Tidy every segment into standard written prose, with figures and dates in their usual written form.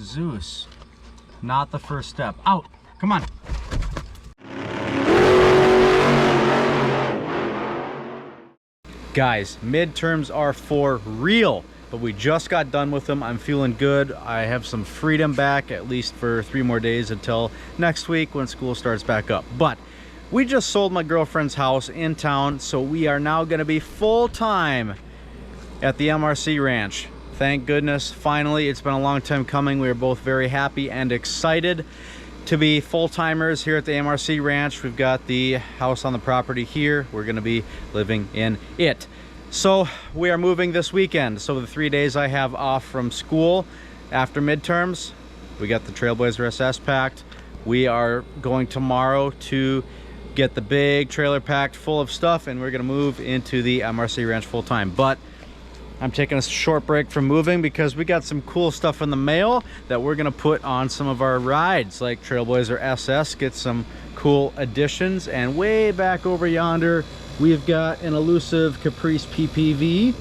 Zeus. Not the first step. Out! Come on! Guys, midterms are for real, but we just got done with them. I'm feeling good. I have some freedom back, at least for 3 more days until next week when school starts back up. But we just sold my girlfriend's house in town, so we are now going to be full-time at the MRC Ranch. Thank goodness, finally. It's been a long time coming. We are both very happy and excited to be full-timers here at the MRC Ranch. We've got the house on the property here. We're going to be living in it. So we are moving this weekend. So the 3 days I have off from school after midterms, we got the Trailblazer SS packed. We are going tomorrow to get the big trailer packed full of stuff, and we're going to move into the MRC Ranch full-time. But I'm taking a short break from moving because we got some cool stuff in the mail that we're gonna put on some of our rides, like Trailblazer SS, get some cool additions. And way back over yonder, we've got an elusive Caprice PPV.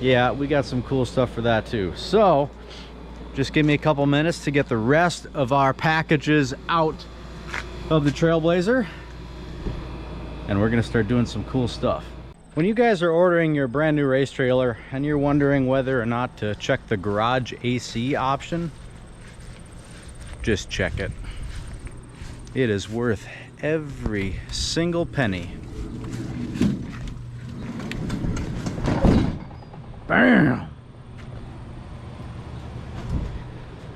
Yeah, we got some cool stuff for that too. So just give me a couple minutes to get the rest of our packages out of the Trailblazer, and we're gonna start doing some cool stuff. When you guys are ordering your brand new race trailer and you're wondering whether or not to check the garage AC option, just check it. It is worth every single penny. Bam!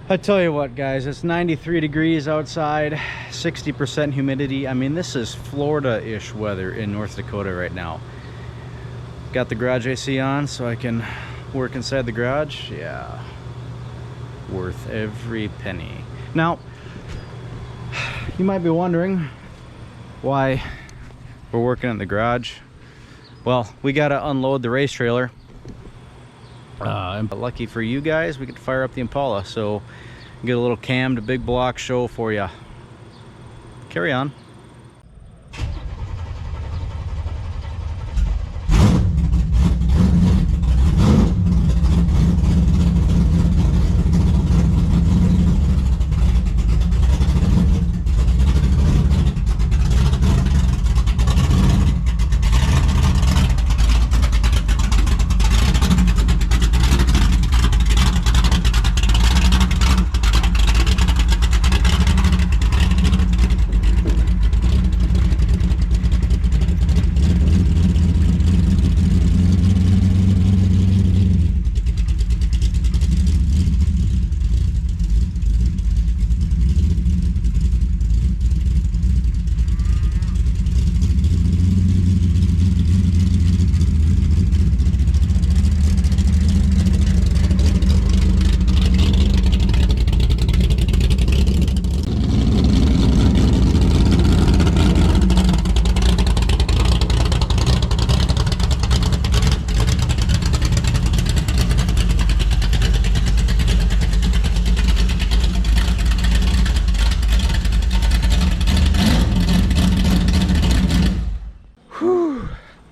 I tell you what, guys, it's 93 degrees outside, 60% humidity. I mean, this is Florida-ish weather in North Dakota right now. Got the garage AC on so I can work inside the garage. Yeah, worth every penny. Now, you might be wondering why we're working in the garage. Well, we gotta unload the race trailer. And lucky for you guys, we could fire up the Impala, so get a little cammed big block show for you. Carry on.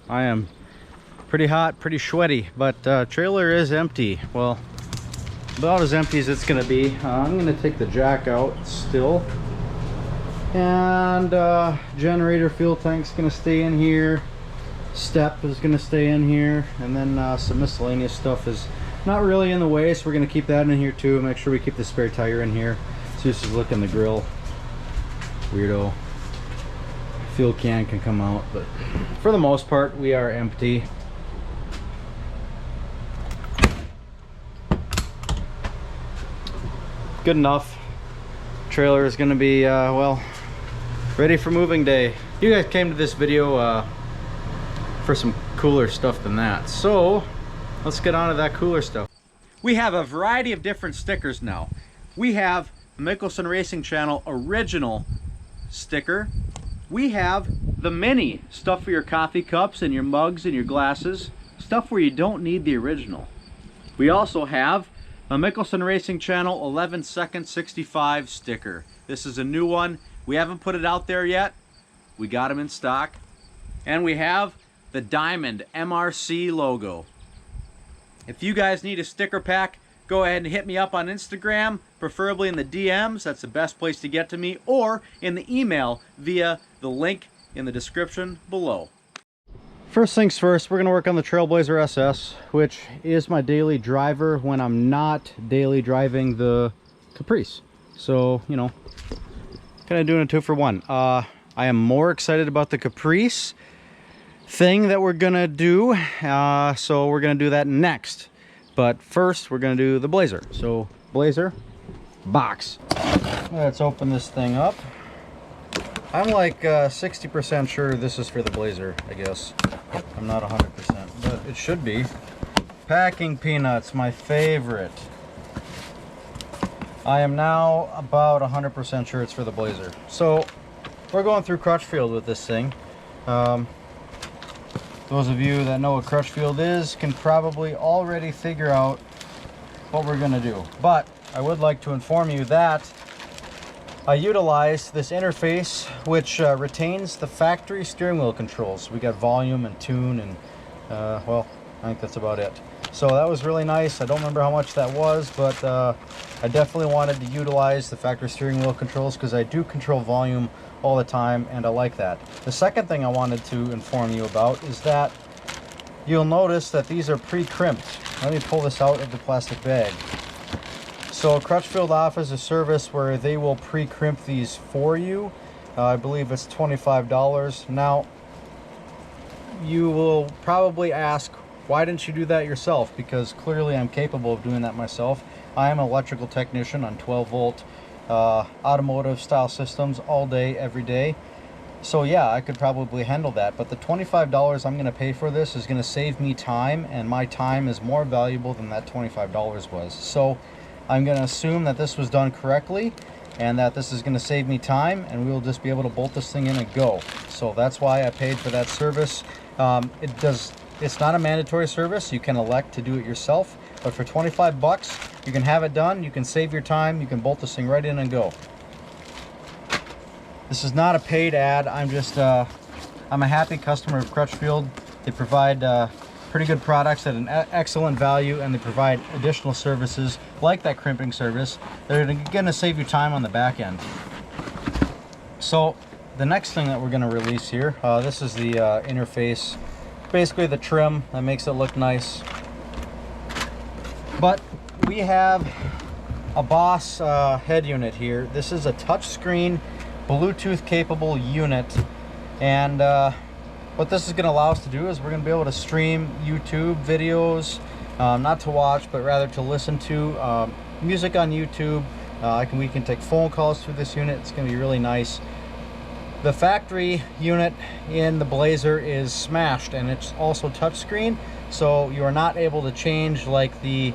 I am pretty hot, pretty sweaty, but trailer is empty. Well, about as empty as it's gonna be. I'm gonna take the jack out still, and generator fuel tank's gonna stay in here, step is gonna stay in here, and then some miscellaneous stuff is not really in the way, so we're gonna keep that in here too. Make sure we keep the spare tire in here. Zeus is looking the grill, weirdo. Fuel can come out, but for the most part we are empty. Good enough. Trailer is gonna be well, ready for moving day. You guys came to this video for some cooler stuff than that, so let's get on to that cooler stuff. We have a variety of different stickers now. We have Mickelson Racing Channel original sticker. We have the mini, stuff for your coffee cups and your mugs and your glasses, stuff where you don't need the original. We also have a Mickelson Racing Channel 11 second 65 sticker. This is a new one. We haven't put it out there yet. We got them in stock. And we have the Diamond MRC logo. If you guys need a sticker pack, go ahead and hit me up on Instagram, preferably in the DMs. That's the best place to get to me, or in the email via the link in the description below. First things first, we're going to work on the Trailblazer SS, which is my daily driver when I'm not daily driving the Caprice. So, you know, kind of doing a 2-for-1. I am more excited about the Caprice thing that we're going to do, so we're going to do that next. But first, we're going to do the Blazer. So, Blazer, box. Let's open this thing up. I'm like 60% sure this is for the Blazer, I guess. I'm not 100%, but it should be. Packing peanuts, my favorite. I am now about 100% sure it's for the Blazer. So, we're going through Crutchfield with this thing. Those of you that know what Crutchfield is can probably already figure out what we're going to do. But I would like to inform you that I utilized this interface which retains the factory steering wheel controls. We got volume and tune and well, I think that's about it. So that was really nice. I don't remember how much that was, but I definitely wanted to utilize the factory steering wheel controls because I do control volume all the time and I like that. The second thing I wanted to inform you about is that you'll notice that these are pre-crimped. Let me pull this out of the plastic bag. So Crutchfield offers a service where they will pre-crimp these for you. I believe it's $25. Now, you will probably ask, why didn't you do that yourself? Because clearly I'm capable of doing that myself. I am an electrical technician on 12-volt automotive style systems all day, every day. So yeah, I could probably handle that. But the $25 I'm going to pay for this is going to save me time, and my time is more valuable than that $25 was. So I'm going to assume that this was done correctly and that this is going to save me time, and we'll just be able to bolt this thing in and go. So that's why I paid for that service. It's not a mandatory service. You can elect to do it yourself, but for 25 bucks, you can have it done. You can save your time. You can bolt this thing right in and go. This is not a paid ad. I'm just, I'm a happy customer of Crutchfield. They provide pretty good products at an excellent value, and they provide additional services like that crimping service. They're going to save you time on the back end. So the next thing that we're going to release here, this is the interface, basically the trim that makes it look nice. But we have a Boss head unit here. This is a touchscreen Bluetooth capable unit, and what this is going to allow us to do is we're going to be able to stream YouTube videos, not to watch but rather to listen to music on YouTube. We can take phone calls through this unit. It's going to be really nice. The factory unit in the Blazer is smashed, and it's also touchscreen, so you are not able to change like the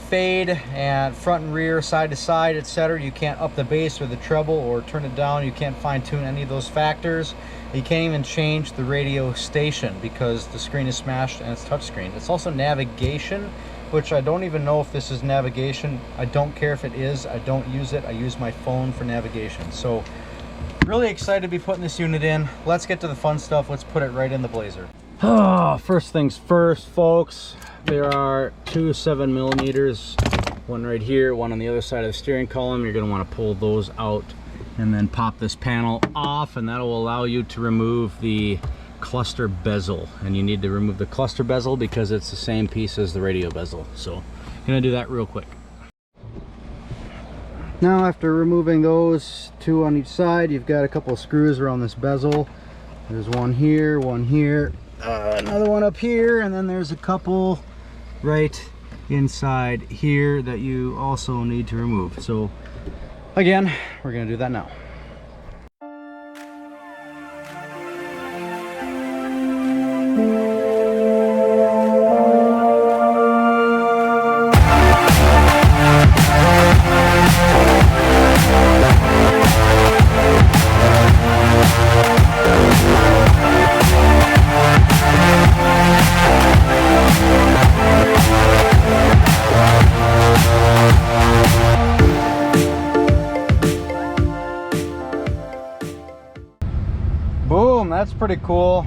fade and front and rear, side to side, etc. You can't up the bass or the treble or turn it down. You can't fine tune any of those factors. You can't even change the radio station because the screen is smashed and it's touchscreen. It's also navigation, which I don't even know if this is navigation. I don't care if it is. I don't use it. I use my phone for navigation. So really excited to be putting this unit in. Let's get to the fun stuff. Let's put it right in the Blazer. First things first, folks. There are two 7mm, one right here, one on the other side of the steering column. You're going to want to pull those out and then pop this panel off, and that'll allow you to remove the cluster bezel. And you need to remove the cluster bezel because it's the same piece as the radio bezel. So I'm going to do that real quick. Now, after removing those two on each side, you've got a couple of screws around this bezel. There's one here, another one up here, and then there's a couple right inside here that you also need to remove. So again, we're going to do that now. Boom, that's pretty cool.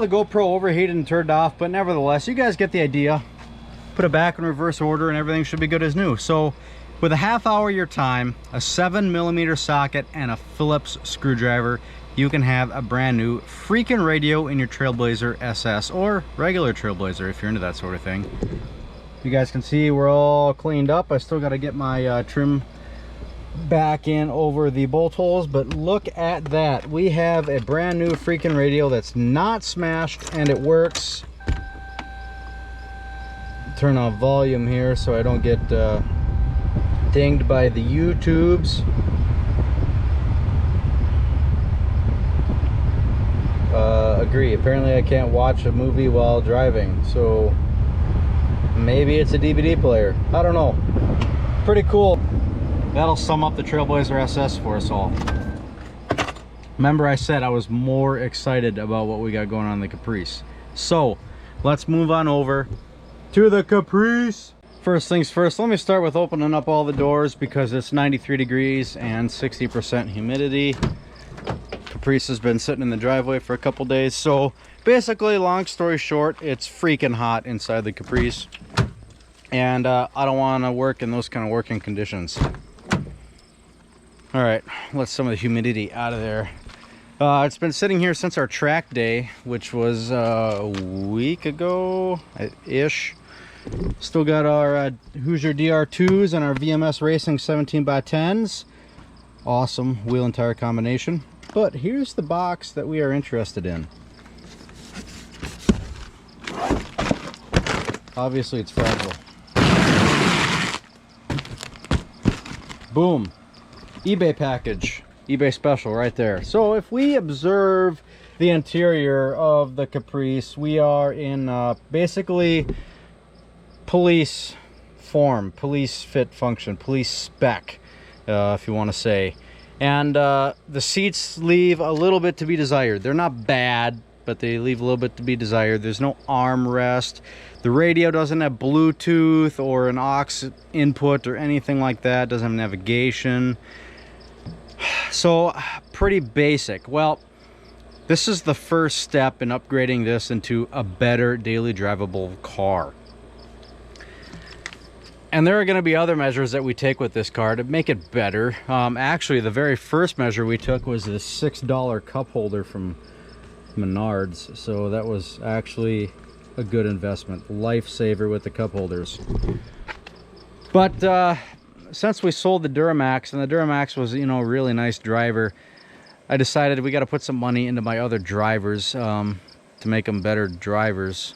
the GoPro overheated and turned off, but nevertheless, you guys get the idea. Put it back in reverse order and everything should be good as new. So with a half hour of your time, a 7mm socket, and a Phillips screwdriver, you can have a brand new freaking radio in your Trailblazer SS or regular Trailblazer if you're into that sort of thing. You guys can see we're all cleaned up. I still got to get my trim back in over the bolt holes, but look at that. We have a brand new freaking radio that's not smashed and it works. Turn off volume here so I don't get dinged by the YouTubes. Agree. Apparently I can't watch a movie while driving, so maybe it's a DVD player. I don't know. Pretty cool. That'll sum up the Trailblazer SS for us all. Remember I said I was more excited about what we got going on in the Caprice. So let's move on over to the Caprice. First things first, let me start with opening up all the doors because it's 93 degrees and 60% humidity. Caprice has been sitting in the driveway for a couple days. So basically, long story short, it's freaking hot inside the Caprice. And I don't want to work in those kind of working conditions. All right, let some of the humidity out of there. It's been sitting here since our track day, which was a week ago-ish. Still got our Hoosier DR2s and our VMS Racing 17x10s. Awesome wheel and tire combination. But here's the box that we are interested in. Obviously it's fragile. Boom. eBay package. eBay special right there. So if we observe the interior of the Caprice, we are in basically police form, police fit function, police spec, if you want to say. And the seats leave a little bit to be desired. They're not bad, but they leave a little bit to be desired. There's no armrest. The radio doesn't have Bluetooth or an aux input or anything like that. Doesn't have navigation. So pretty basic. Well, this is the first step in upgrading this into a better daily drivable car. And there are going to be other measures that we take with this car to make it better. Actually, the very first measure we took was this $6 cup holder from Menards. So that was actually a good investment. Lifesaver with the cup holders. But since we sold the Duramax, and the Duramax was, you know, a really nice driver, I decided we got to put some money into my other drivers to make them better drivers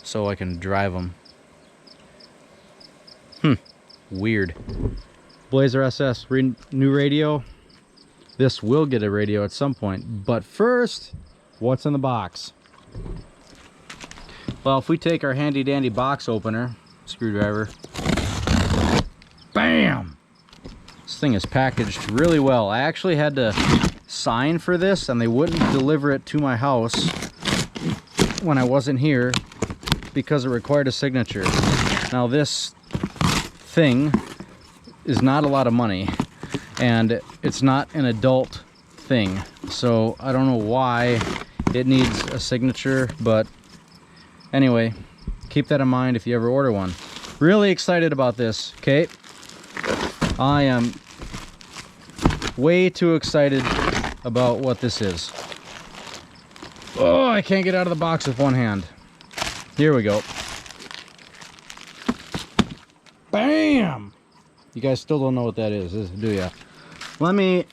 so I can drive them. Weird. Blazer SS, new radio. This will get a radio at some point. But first, what's in the box? Well, if we take our handy dandy box opener, screwdriver, bam! This thing is packaged really well. I actually had to sign for this and they wouldn't deliver it to my house when I wasn't here because it required a signature. Now this thing is not a lot of money and it's not an adult thing, so I don't know why it needs a signature, but anyway, keep that in mind if you ever order one. Really excited about this, okay? I am way too excited about what this is. Oh, I can't get out of the box with one hand. Here we go. Bam! You guys still don't know what that is, do ya? Let me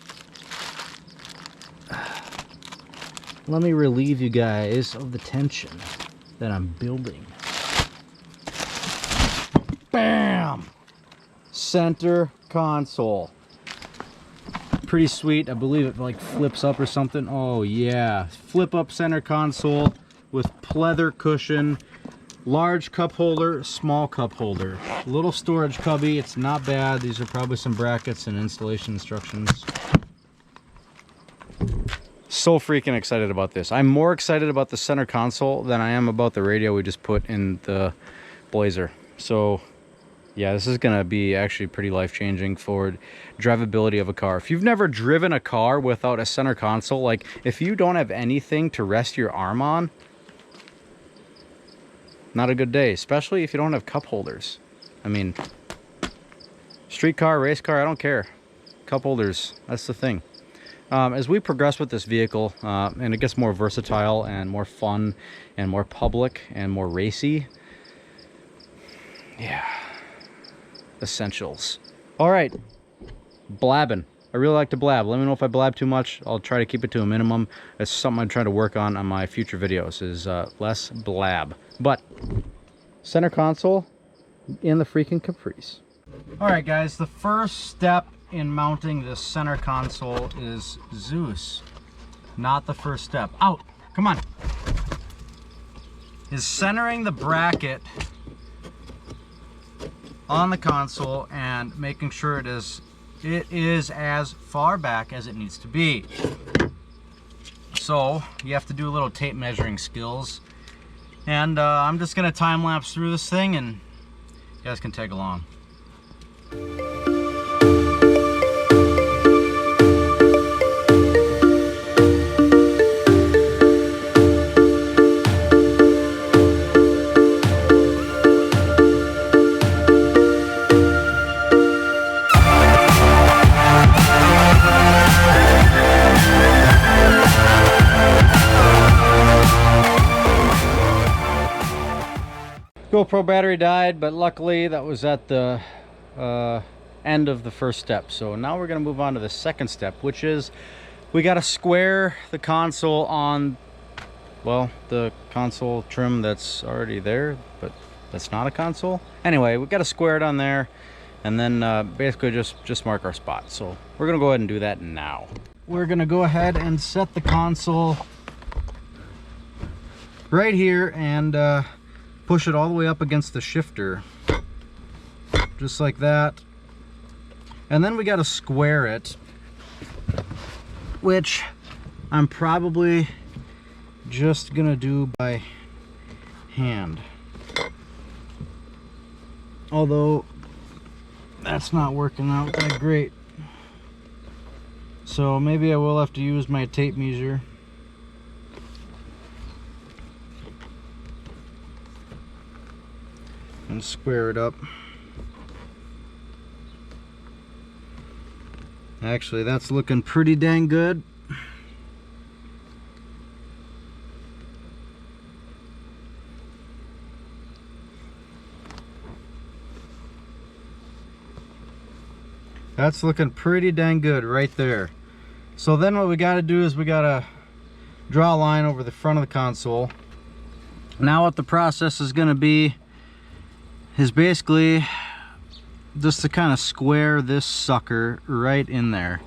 relieve you guys of the tension that I'm building. Bam! Center console. Pretty sweet. I believe it like flips up or something. Oh yeah, flip up center console with pleather cushion. Large cup holder, small cup holder. Little storage cubby, it's not bad. These are probably some brackets and installation instructions. So freaking excited about this. I'm more excited about the center console than I am about the radio we just put in the Blazer. So Yeah, this is gonna be actually pretty life-changing for drivability of a car. If you've never driven a car without a center console, like if you don't have anything to rest your arm on, not a good day, especially if you don't have cup holders. I mean, street car, race car, I don't care. Cup holders, that's the thing. As we progress with this vehicle, and it gets more versatile and more fun and more public and more racy, yeah, essentials. All right, blabbing. I really like to blab. Let me know if I blab too much. I'll try to keep it to a minimum. It's something I'm trying to work on my future videos, is less blab. But center console in the freaking Caprice. All right, guys, the first step in mounting this center console is Zeus. Not the first step. Out! Come on! Is centering the bracket on the console and making sure it is as far back as it needs to be. So you have to do a little tape measuring skills, and I'm just gonna time lapse through this thing and you guys can tag along. GoPro battery died, but luckily that was at the end of the first step. So now we're going to move on to the second step, which is we got to square the console on, well, the console trim that's already there, but that's not a console. Anyway, we got to square it on there, and then basically just mark our spot. So we're going to go ahead and do that now. We're going to go ahead and set the console right here and push it all the way up against the shifter, just like that. And then we got to square it, which I'm probably just gonna do by hand, although that's not working out that great. So maybe I will have to use my tape measure. And square it up. Actually, that's looking pretty dang good. That's looking pretty dang good right there. So then what we got to do is we got to draw a line over the front of the console. Now what the process is going to be is basically just to kind of square this sucker right in there.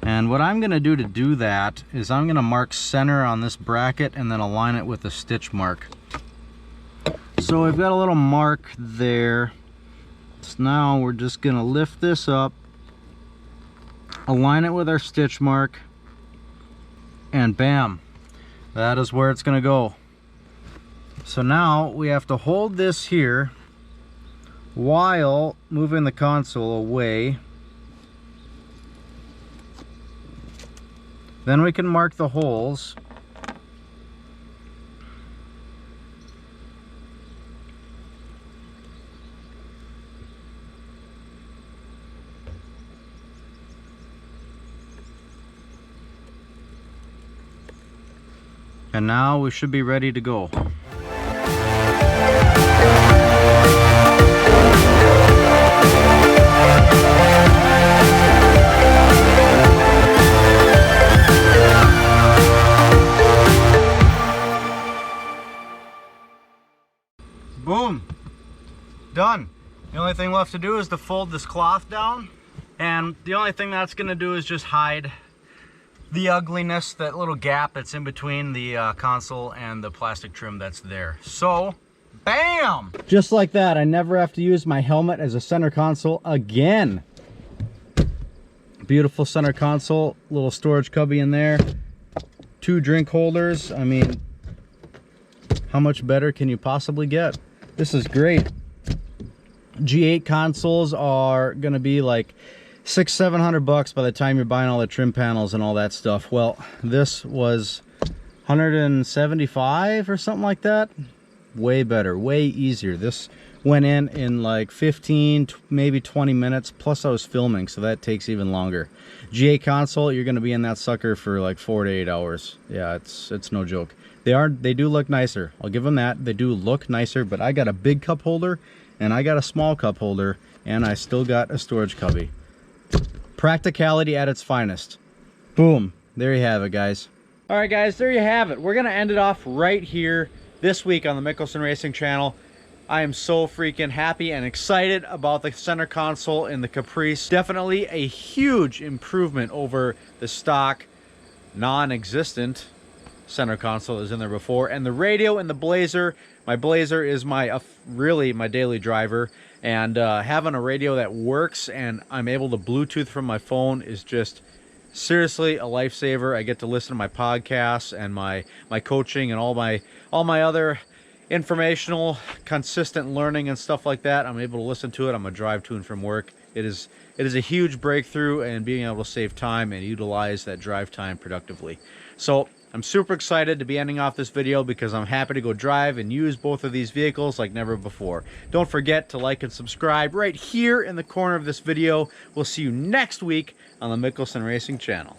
And what I'm going to do that is I'm going to mark center on this bracket and then align it with a stitch mark. So we've got a little mark there. So now we're just going to lift this up, align it with our stitch mark, and bam, that is where it's going to go. So now we have to hold this here while moving the console away. Then we can mark the holes. And now we should be ready to go. Boom, done. The only thing left to do is to fold this cloth down, and the only thing that's going to do is just hide the ugliness, that little gap that's in between the console and the plastic trim that's there. So bam, just like that, I never have to use my helmet as a center console again. Beautiful center console, little storage cubby in there, 2 drink holders. I mean, how much better can you possibly get? This is great. G8 consoles are gonna be like $600-700 by the time you're buying all the trim panels and all that stuff. Well, this was 175 or something like that. Way better, way easier. This went in like 15, maybe 20 minutes, plus I was filming, so that takes even longer. G8 console, you're gonna be in that sucker for like 4 to 8 hours. Yeah, it's no joke. They do look nicer, I'll give them that. They do look nicer, but I got a big cup holder and I got a small cup holder, and I still got a storage cubby. Practicality at its finest. Boom, there you have it, guys. All right, guys, there you have it. We're gonna end it off right here this week on the Mickelson Racing channel. I am so freaking happy and excited about the center console in the Caprice. Definitely a huge improvement over the stock, non-existent center console that was in there before. And the radio in the Blazer, my Blazer is really my daily driver. And having a radio that works and I'm able to Bluetooth from my phone is just seriously a lifesaver. I get to listen to my podcasts and my coaching and all my other informational, consistent learning and stuff like that. I'm able to listen to it on my drive to and from work. It is a huge breakthrough in being able to save time and utilize that drive time productively. So I'm super excited to be ending off this video because I'm happy to go drive and use both of these vehicles like never before. Don't forget to like and subscribe right here in the corner of this video. We'll see you next week on the Mickelson Racing channel.